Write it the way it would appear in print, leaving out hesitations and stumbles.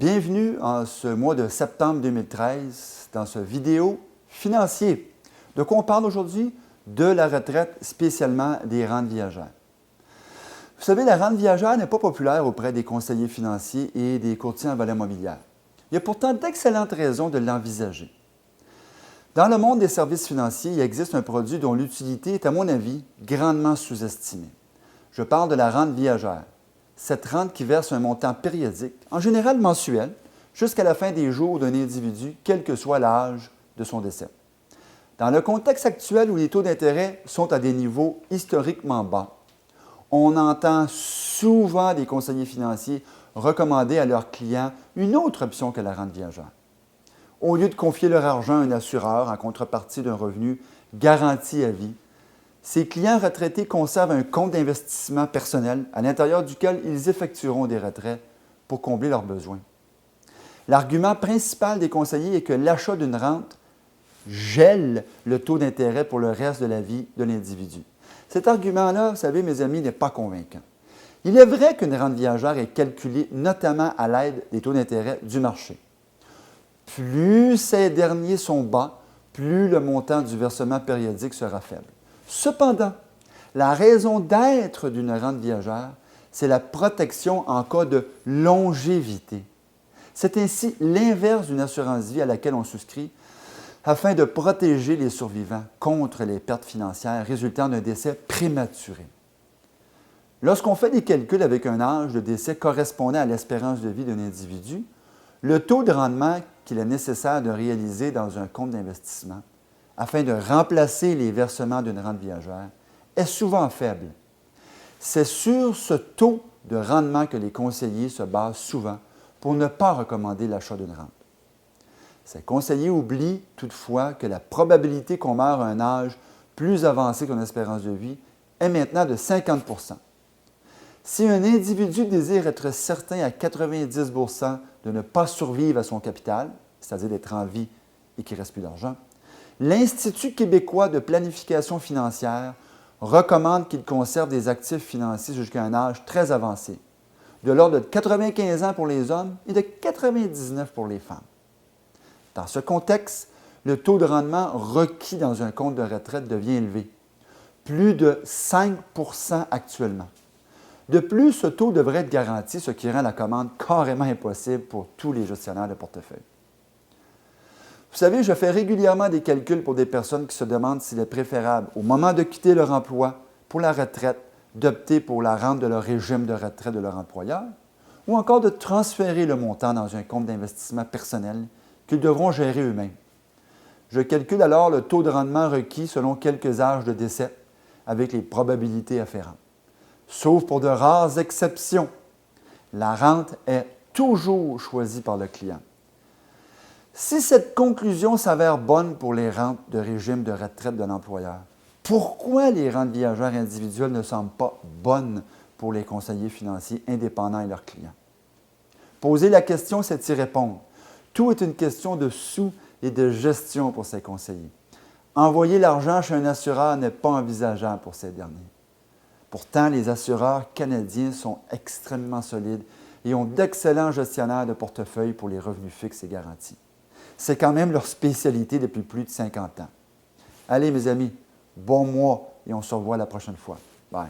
Bienvenue en ce mois de septembre 2013 dans ce vidéo financier. De quoi on parle aujourd'hui? De la retraite, spécialement des rentes viagères. Vous savez, la rente viagère n'est pas populaire auprès des conseillers financiers et des courtiers en valeurs mobilières. Il y a pourtant d'excellentes raisons de l'envisager. Dans le monde des services financiers, il existe un produit dont l'utilité est, à mon avis, grandement sous-estimée. Je parle de la rente viagère. Cette rente qui verse un montant périodique, en général mensuel, jusqu'à la fin des jours d'un individu, quel que soit l'âge de son décès. Dans le contexte actuel où les taux d'intérêt sont à des niveaux historiquement bas, on entend souvent des conseillers financiers recommander à leurs clients une autre option que la rente viagère. Au lieu de confier leur argent à un assureur en contrepartie d'un revenu garanti à vie, ces clients retraités conservent un compte d'investissement personnel à l'intérieur duquel ils effectueront des retraits pour combler leurs besoins. L'argument principal des conseillers est que l'achat d'une rente gèle le taux d'intérêt pour le reste de la vie de l'individu. Cet argument-là, vous savez, mes amis, n'est pas convaincant. Il est vrai qu'une rente viagère est calculée notamment à l'aide des taux d'intérêt du marché. Plus ces derniers sont bas, plus le montant du versement périodique sera faible. Cependant, la raison d'être d'une rente viagère, c'est la protection en cas de longévité. C'est ainsi l'inverse d'une assurance vie à laquelle on souscrit afin de protéger les survivants contre les pertes financières résultant d'un décès prématuré. Lorsqu'on fait des calculs avec un âge de décès correspondant à l'espérance de vie d'un individu, le taux de rendement qu'il est nécessaire de réaliser dans un compte d'investissement afin de remplacer les versements d'une rente viagère est souvent faible. C'est sur ce taux de rendement que les conseillers se basent souvent pour ne pas recommander l'achat d'une rente. Ces conseillers oublient toutefois que la probabilité qu'on meure à un âge plus avancé que son espérance de vie est maintenant de 50 %. Si un individu désire être certain à 90 % de ne pas survivre à son capital, c'est-à-dire d'être en vie et qu'il ne reste plus d'argent, l'Institut québécois de planification financière recommande qu'il conserve des actifs financiers jusqu'à un âge très avancé, de l'ordre de 95 ans pour les hommes et de 99 pour les femmes. Dans ce contexte, le taux de rendement requis dans un compte de retraite devient élevé, plus de 5 % actuellement. De plus, ce taux devrait être garanti, ce qui rend la commande carrément impossible pour tous les gestionnaires de portefeuille. Vous savez, je fais régulièrement des calculs pour des personnes qui se demandent s'il est préférable, au moment de quitter leur emploi pour la retraite, d'opter pour la rente de leur régime de retraite de leur employeur, ou encore de transférer le montant dans un compte d'investissement personnel qu'ils devront gérer eux-mêmes. Je calcule alors le taux de rendement requis selon quelques âges de décès avec les probabilités afférentes. Sauf pour de rares exceptions, la rente est toujours choisie par le client. Si cette conclusion s'avère bonne pour les rentes de régime de retraite de l'employeur, pourquoi les rentes viagères individuelles ne semblent pas bonnes pour les conseillers financiers indépendants et leurs clients? Poser la question, c'est y répondre. Tout est une question de sous et de gestion pour ces conseillers. Envoyer l'argent chez un assureur n'est pas envisageable pour ces derniers. Pourtant, les assureurs canadiens sont extrêmement solides et ont d'excellents gestionnaires de portefeuille pour les revenus fixes et garantis. C'est quand même leur spécialité depuis plus de 50 ans. Allez, mes amis, bon mois et on se revoit la prochaine fois. Bye.